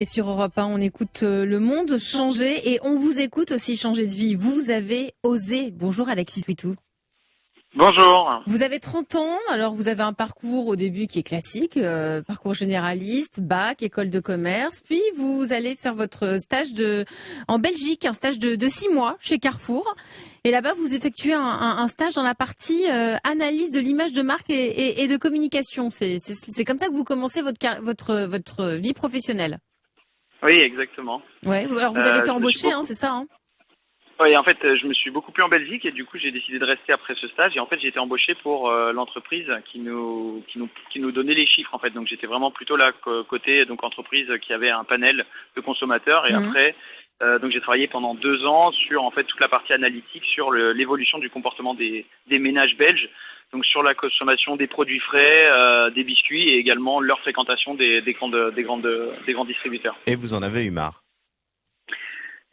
Et sur Europe 1, on écoute le monde changer et on vous écoute aussi changer de vie. Vous avez osé. Bonjour Alexis Twitou. Bonjour. Vous avez 30 ans, alors vous avez un parcours au début qui est classique, parcours généraliste, bac, école de commerce, puis vous allez faire votre stage en Belgique, un stage de 6 mois chez Carrefour. Et là-bas, vous effectuez un stage dans la partie analyse de l'image de marque et de communication. C'est comme ça que vous commencez votre vie professionnelle. Oui, exactement. Ouais, alors vous avez été embauché, beaucoup... c'est ça, hein? Oui, en fait, je me suis beaucoup plu en Belgique et du coup, j'ai décidé de rester après ce stage. Et en fait, j'ai été embauché pour l'entreprise qui nous donnait les chiffres, en fait. Donc, j'étais vraiment plutôt là côté donc entreprise qui avait un panel de consommateurs. Et Mhm. après, donc j'ai travaillé pendant 2 ans sur en fait toute la partie analytique sur l'évolution du comportement des ménages belges. Donc sur la consommation des produits frais, des biscuits et également leur fréquentation des grands distributeurs. Et vous en avez eu marre.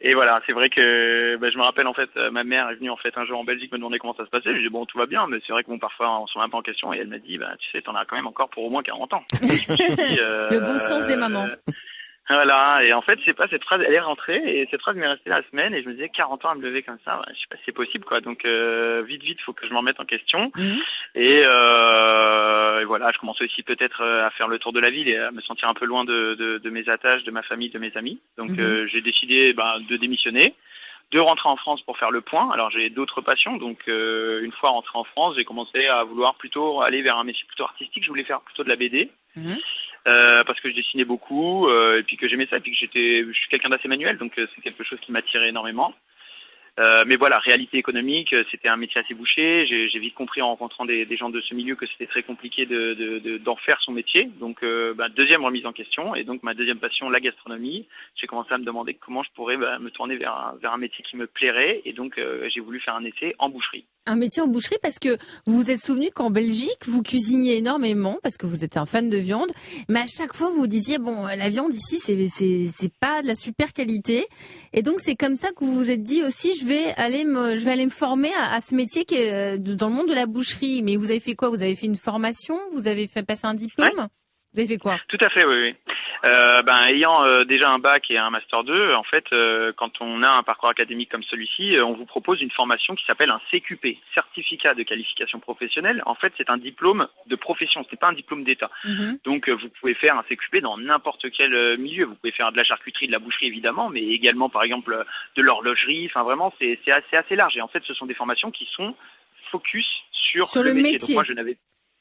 Et voilà, c'est vrai que je me rappelle en fait, ma mère est venue en fait un jour en Belgique me demander comment ça se passait. Je lui ai dit bon, tout va bien, mais c'est vrai que bon, parfois on se remet un peu en question. Et elle m'a dit tu sais, t'en as quand même encore pour au moins 40 ans. Je me suis dit, Le bon sens des mamans. Voilà, et en fait, je sais pas, cette phrase, elle est rentrée, et cette phrase m'est restée la semaine, et je me disais, 40 ans à me lever comme ça, je sais pas si c'est possible, quoi. Donc, vite, faut que je m'en remette en question. Mhm. Et voilà, je commençais aussi peut-être à faire le tour de la ville et à me sentir un peu loin de mes attaches, de ma famille, de mes amis. Donc, Mhm. j'ai décidé de démissionner, de rentrer en France pour faire le point. Alors, j'ai d'autres passions, donc une fois rentré en France, j'ai commencé à vouloir plutôt aller vers un métier plutôt artistique. Je voulais faire plutôt de la BD. Mhm. Parce que je dessinais beaucoup et puis que j'aimais ça et puis que je suis quelqu'un d'assez manuel, donc c'est quelque chose qui m'attirait énormément. Mais voilà, réalité économique, c'était un métier assez bouché. J'ai vite compris en rencontrant des gens de ce milieu que c'était très compliqué d'en faire son métier. Donc deuxième remise en question et donc ma deuxième passion, la gastronomie. J'ai commencé à me demander comment je pourrais me tourner vers un métier qui me plairait et donc j'ai voulu faire un essai en boucherie. Un métier en boucherie parce que vous vous êtes souvenu qu'en Belgique, vous cuisiniez énormément parce que vous êtes un fan de viande, mais à chaque fois vous vous disiez bon, la viande ici c'est pas de la super qualité et donc c'est comme ça que vous vous êtes dit aussi je vais aller me former à ce métier qui est dans le monde de la boucherie. Mais vous avez fait quoi? Vous avez fait une formation? Vous avez fait passer un Ouais. diplôme? Vous avez fait quoi? Tout à fait, oui, oui. Ayant déjà un bac et un master 2, en fait, quand on a un parcours académique comme celui-ci, on vous propose une formation qui s'appelle un CQP, certificat de qualification professionnelle. En fait, c'est un diplôme de profession, ce n'est pas un diplôme d'État. Mhm. Donc, vous pouvez faire un CQP dans n'importe quel milieu. Vous pouvez faire de la charcuterie, de la boucherie, évidemment, mais également, par exemple, de l'horlogerie. Enfin, vraiment, c'est assez large. Et en fait, ce sont des formations qui sont focus sur Sur le le métier. Donc, moi, métier. je n'avais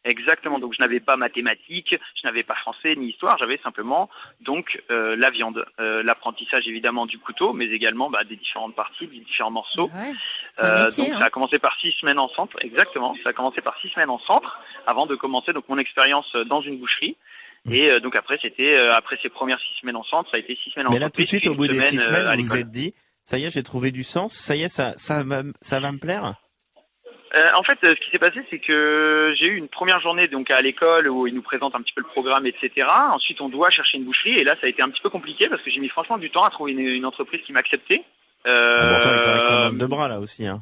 Exactement, donc je n'avais pas mathématiques, je n'avais pas français ni histoire, j'avais simplement donc la viande, l'apprentissage évidemment du couteau, mais également des différentes parties, des différents morceaux. Ouais, c'est un métier, Donc hein. ça a commencé par 6 semaines en centre, exactement, ça a commencé par 6 semaines en centre, avant de commencer donc mon expérience dans une boucherie. Et donc après c'était après ces premières 6 semaines en centre, ça a été 6 semaines en Mais là, tout de entreprise, suite, puis au une bout des semaine 6 semaines, à vous vous l'école. êtes dit, ça y est, j'ai trouvé du sens, ça y est, ça va me plaire. En fait, ce qui s'est passé, c'est que j'ai eu une première journée donc à l'école où ils nous présentent un petit peu le programme, etc. Ensuite, on doit chercher une boucherie et là, ça a été un petit peu compliqué parce que j'ai mis franchement du temps à trouver une entreprise qui m'acceptait. Pourtant, il paraît que ça Euh, manque de bras là aussi. Hein.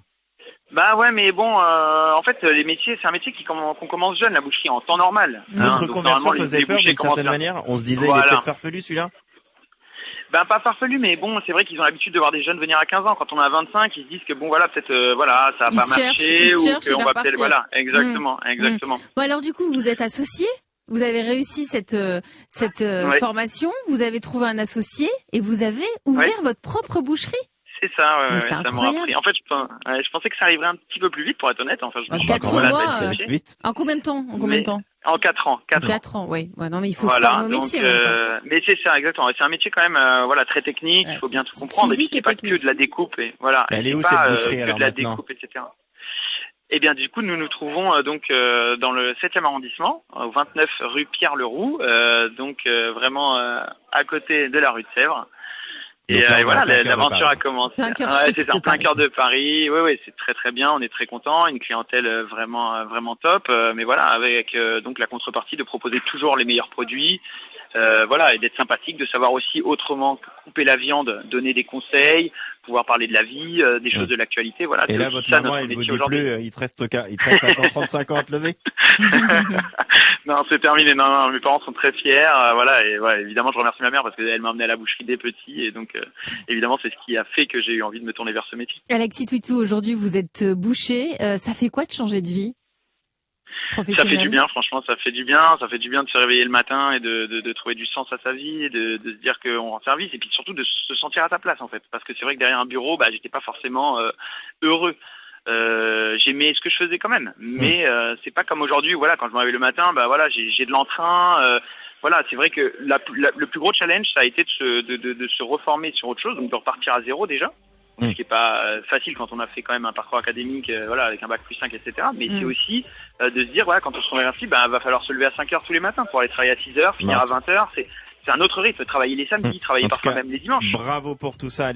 Bah ouais, mais bon, en fait, les métiers, c'est un métier qu'on commence jeune, la boucherie, en temps normal. Mhm. Votre Donc normalement, conversion faisait les peur bouchers d'une commencent certaine bien. manière. On se disait, il est Voilà. peut-être farfelu celui-là. Pas farfelu, mais bon, c'est vrai qu'ils ont l'habitude de voir des jeunes venir à 15 ans. Quand on a 25, ils se disent que bon, voilà, peut-être, voilà, ça va Ils pas ils marcher ou cherchent, ils qu'on veulent va peut-être, partir. voilà, Mm, exactement, mm. exactement. Bon alors du coup vous êtes associé, vous avez réussi cette Ouais, formation, vous avez trouvé un associé et vous avez ouais. ouvert votre propre boucherie. C'est ça, Mais ouais, c'est ouais, ça m'aura pris. incroyable. En fait, je pensais que ça arriverait un petit peu plus vite, pour être honnête. Enfin, je me En suis dit, bon, 4 voilà, ça mois, va être Ça va compliqué. vite. en combien de temps? En combien de Mais temps? en 4 ans, En 4 ans. 4 ans, oui. Ouais, non mais il faut se Voilà, former au donc, métier en même temps. mais c'est ça, exactement. C'est un métier quand même, voilà, très technique. Il Ouais, faut bien tout c'est comprendre. Et puis, physique c'est et pas que de technique. la découpe. Et voilà, Mais et elle est c'est où cette pas boucherie que alors de la maintenant? découpe, etc. Eh bien, du coup, nous nous trouvons donc dans le 7e arrondissement, au 29 rue Pierre-Leroux, donc vraiment à côté de la rue de Sèvres. Donc là, Et on est en voilà, plein cœur de l'aventure Paris. a commencé. Plein cœur Ouais, c'est chic ça, de en plein Paris. cœur de Paris. Oui, oui, c'est très très bien. On est très content. Une clientèle vraiment vraiment top. Mais voilà, avec donc la contrepartie de proposer toujours les meilleurs produits, Voilà, et d'être sympathique, de savoir aussi autrement couper la viande, donner des conseils, pouvoir parler de la vie, des choses de l'actualité. Voilà. Et là, votre maman, il vous dit plus, il te reste maintenant 35 ans à te lever. Non, c'est terminé. Non, mes parents sont très fiers. Voilà, et ouais, évidemment, je remercie ma mère parce qu'elle m'a emmené à la boucherie dès petit, et donc évidemment, c'est ce qui a fait que j'ai eu envie de me tourner vers ce métier. Alexis Twitou, aujourd'hui, vous êtes boucher. Ça fait quoi de changer de vie Ça fait du bien, franchement, ça fait du bien. Ça fait du bien de se réveiller le matin et de trouver du sens à sa vie, et de se dire qu'on rend service, et puis surtout de se sentir à sa place, en fait. Parce que c'est vrai que derrière un bureau, j'étais pas forcément heureux. J'aimais ce que je faisais quand même, mais c'est pas comme aujourd'hui. Voilà, quand je me réveille le matin, voilà, j'ai de l'entrain. Voilà, c'est vrai que le plus gros challenge, ça a été de se reformer sur autre chose, donc de repartir à zéro déjà. Ce qui est pas facile quand on a fait quand même un parcours académique, voilà, avec un bac plus 5, etc. Mais c'est aussi de se dire, voilà, quand on se remercie, va falloir se lever à 5 heures tous les matins pour aller travailler à 6 heures, finir à 20 heures. C'est un autre rythme, travailler les samedis, travailler parfois même les dimanches. Bravo pour tout ça.